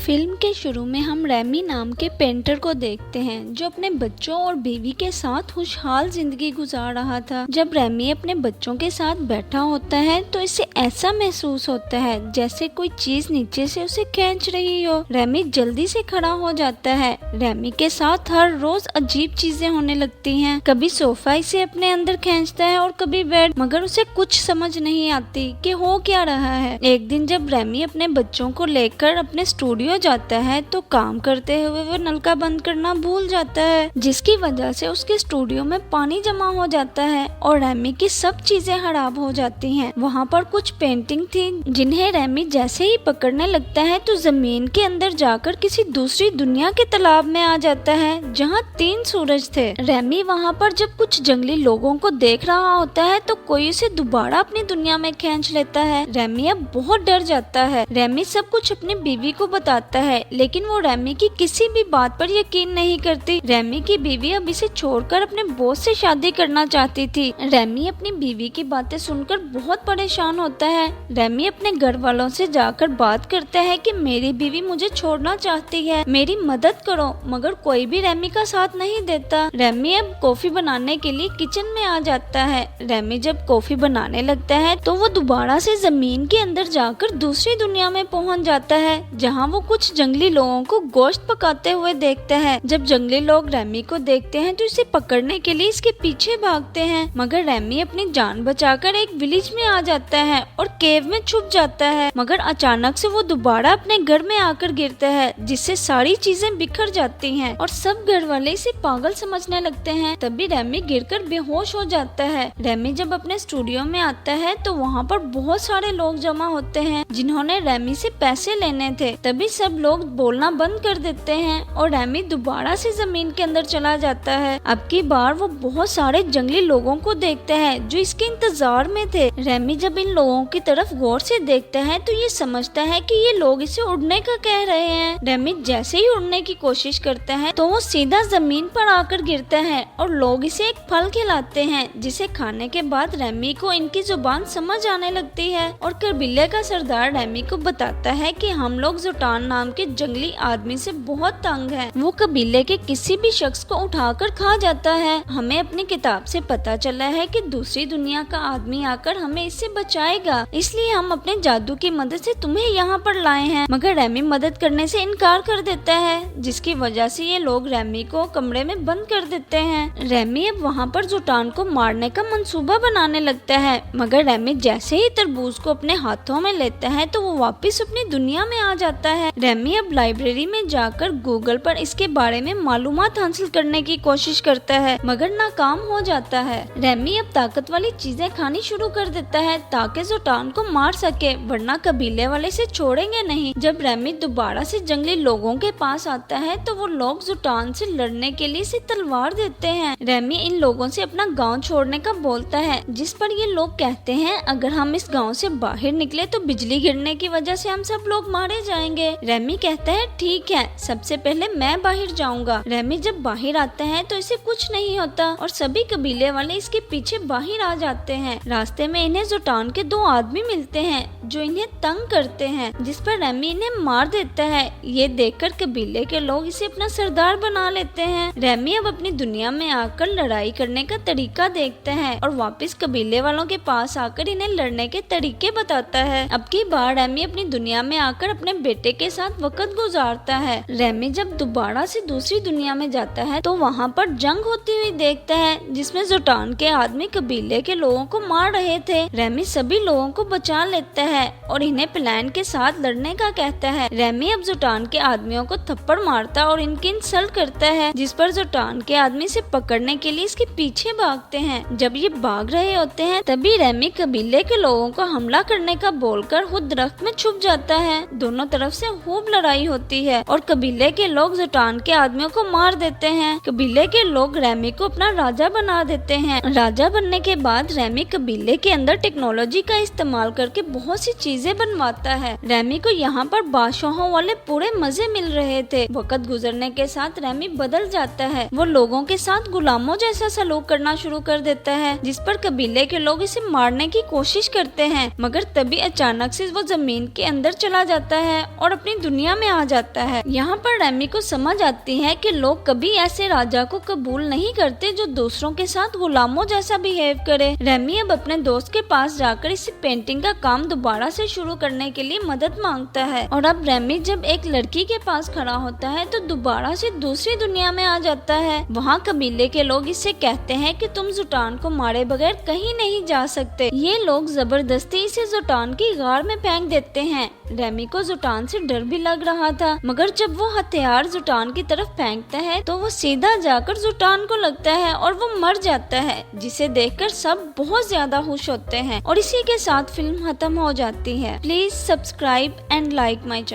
Film के शुरू में हम रैमी नाम के पेंटर को देखते हैं जो अपने बच्चों और बीवी के साथ खुशहाल जिंदगी गुजार रहा था। जब रैमी अपने बच्चों के साथ बैठा होता है तो इसे ऐसा महसूस होता है जैसे कोई चीज नीचे से उसे खींच रही हो। रैमी जल्दी से खड़ा हो जाता है। रैमी के साथ हर रोज अजीब चीजें होने लगती हैं। कभी सोफा इसे अपने अंदर खींचता है और कभी बेड, मगर उसे कुछ समझ नहीं आती कि हो क्या रहा है। एक दिन जब रैमी अपने बच्चों को लेकर अपने स्टूडियो जाता है तो काम करते हुए वो नलका बंद करना भूल जाता है, जिसकी वजह से उसके स्टूडियो में पानी जमा हो जाता है और रैमी की सब चीजें खराब हो जाती हैं। वहाँ पर कुछ पेंटिंग थी जिन्हें रैमी जैसे ही पकड़ने लगता है तो जमीन के अंदर जाकर किसी दूसरी दुनिया के तालाब में आ जाता है जहाँ 3 सूरज थे। रैमी वहाँ पर जब कुछ जंगली लोगों को देख रहा होता है तो कोई उसे दोबारा अपनी दुनिया में खींच लेता है। रैमी अब बहुत डर जाता है। रैमी सब कुछ अपनी बीवी को बताता है लेकिन वो रैमी की किसी भी बात पर यकीन नहीं करती। रैमी की बीवी अब इसे छोड़कर अपने बॉस से शादी करना चाहती थी। रैमी अपनी बीवी की बातें सुनकर बहुत परेशान होता है। रैमी अपने घर वालों से जाकर बात करता है कि मेरी बीवी मुझे छोड़ना चाहती है, मेरी मदद करो, मगर कोई भी रैमी का साथ नहीं देता। रैमी अब कॉफी बनाने के लिए किचन में आ जाता है। रैमी जब कॉफी बनाने लगता है तो वो दोबारा से जमीन के अंदर जाकर दूसरी दुनिया में पहुंच जाता है जहां वो कुछ जंगली लोगों को गोश्त पकाते हुए देखता है। जब जंगली लोग रैमी को देखते हैं तो इसे पकड़ने के लिए इसके पीछे भागते हैं, मगर रैमी अपनी जान बचाकर एक विलेज में आ जाता है और केव में छुप जाता है। मगर अचानक से वो दोबारा अपने घर में आकर गिरता है जिससे सारी चीजें बिखर जाती हैं और सब घर वाले इसे पागल समझने लगते हैं। तभी रैमी गिरकर बेहोश हो जाता है। रैमी जब अपने स्टूडियो में आता है तो वहाँ पर बहुत सारे लोग जमा होते हैं जिन्होंने रैमी से पैसे लेने थे। तभी सब लोग बोलना बंद कर देते हैं और रैमी दोबारा से जमीन के अंदर चला जाता है। अब की बार वो बहुत सारे जंगली लोगों को देखता है जो इसके इंतजार में थे। रैमी जब इन लोगों की तरफ गौर से देखता है तो ये समझता है कि ये लोग इसे उड़ने का कह रहे हैं। रैमी जैसे ही उड़ने की कोशिश करता है तो वो सीधा जमीन पर आकर गिरता है और लोग इसे एक फल खिलाते हैं जिसे खाने के बाद रैमी को इनकी जुबान समझ आने लगती है और कबीले का सरदार रैमी को बताता है कि हम लोग जुटान नाम के जंगली आदमी से बहुत तंग हैं। वो कबीले के किसी भी शख्स को उठाकर खा जाता है। हमें अपनी किताब से पता चला है कि दूसरी दुनिया का आदमी आकर हमें इससे बचाएगा, इसलिए हम अपने जादू की मदद से तुम्हें यहाँ पर लाए हैं। मगर रैमी मदद करने से इनकार कर देता है जिसकी वजह से ये लोग रैमी को कमरे में बंद कर देते हैं। रैमी अब वहाँ पर जुटान को मारने का मंसूबा बनाने लगता है, मगर रैमी जैसे ही तरबूज को अपने हाथों में लेता है तो वो वापस अपनी दुनिया में आ जाता है। रैमी अब लाइब्रेरी में जाकर गूगल पर इसके बारे में मालूमात हासिल करने की कोशिश करता है, मगर नाकाम हो जाता है। रैमी अब ताकत वाली चीजें खानी शुरू कर देता है ताकि जुटान को मार सके, वरना कबीले वाले से छोड़ेंगे नहीं। जब रैमी दोबारा से जंगली लोगों के पास आता है तो वो लोग जुटान से लड़ने के लिए इसे तलवार देते हैं। रैमी इन लोगों से अपना गाँव छोड़ने का बोलता है, जिस पर ये लोग कहते हैं अगर हम इस गाँव से बाहर निकले तो बिजली गिरने की वजह से हम सब लोग मारे जाएंगे। रैमी कहता है ठीक है, सबसे पहले मैं बाहर जाऊंगा। रैमी जब बाहर आता है तो इसे कुछ नहीं होता और सभी कबीले वाले इसके पीछे बाहर आ जाते हैं। रास्ते में इन्हें जुटान के 2 आदमी मिलते हैं जो इन्हें तंग करते हैं, जिस पर रैमी इन्हें मार देता है। ये देखकर कबीले के लोग इसे अपना सरदार बना लेते हैं। रैमी अब अपनी दुनिया में आकर लड़ाई करने का तरीका देखता है और वापस कबीले वालों के पास आकर इन्हें लड़ने के तरीके बताता है। अब की बार रैमी अपनी दुनिया में आकर अपने बेटे के साथ वक्त गुजारता है। रैमी जब दोबारा से दूसरी दुनिया में जाता है तो वहाँ पर जंग होती हुई देखता है जिसमें जुटान के आदमी कबीले के लोगों को मार रहे थे। रैमी सभी लोगों को बचा लेता है और इन्हें प्लान के साथ लड़ने का कहता है। रैमी अब जुटान के आदमियों को थप्पड़ मारता और इनकी इंसल्ट करता है, जिस पर जुटान के आदमी से पकड़ने के लिए इसके पीछे भागते हैं। जब ये भाग रहे होते हैं तभी रैमी कबीले के लोगों को हमला करने का बोलकर खुद दरख्त में छुप जाता है। दोनों तरफ से खूब लड़ाई होती है और कबीले के लोग जुटान के आदमियों को मार देते हैं। कबीले के लोग रैमी को अपना राजा बना देते हैं। राजा बनने के बाद रैमी कबीले के अंदर टेक्नोलॉजी का इस्तेमाल करके बहुत सी चीजें बनवाता है। रैमी को यहाँ पर बादशाहों वाले पूरे मजे मिल रहे थे। वक्त गुजरने के साथ रैमी बदल जाता है। वो लोगों के साथ गुलामों जैसा सलूक करना शुरू कर देता है, जिस पर कबीले के लोग इसे मारने की कोशिश करते हैं, मगर तभी अचानक से वो जमीन के अंदर चला जाता है और अपनी अपनी दुनिया में आ जाता है। यहाँ पर रेमी को समझ आती है कि लोग कभी ऐसे राजा को कबूल नहीं करते जो दूसरों के साथ गुलामों जैसा बिहेव करे। रेमी अब अपने दोस्त के पास जाकर इस पेंटिंग का काम दोबारा से शुरू करने के लिए मदद मांगता है और अब रेमी जब एक लड़की के पास खड़ा होता है तो दोबारा से दूसरी दुनिया में आ जाता है। वहाँ कबीले के लोग इससे कहते हैं कि तुम जुटान को मारे बगैर कहीं नहीं जा सकते। ये लोग जबरदस्ती इसे जुटान की गार में फेंक देते हैं। रेमी को जुटान से डर भी लग रहा था, मगर जब वो हथियार जुटान की तरफ फेंकता है तो वो सीधा जाकर जुटान को लगता है और वो मर जाता है, जिसे देखकर सब बहुत ज्यादा खुश होते हैं और इसी के साथ फिल्म खत्म हो जाती है। Please subscribe and like my channel.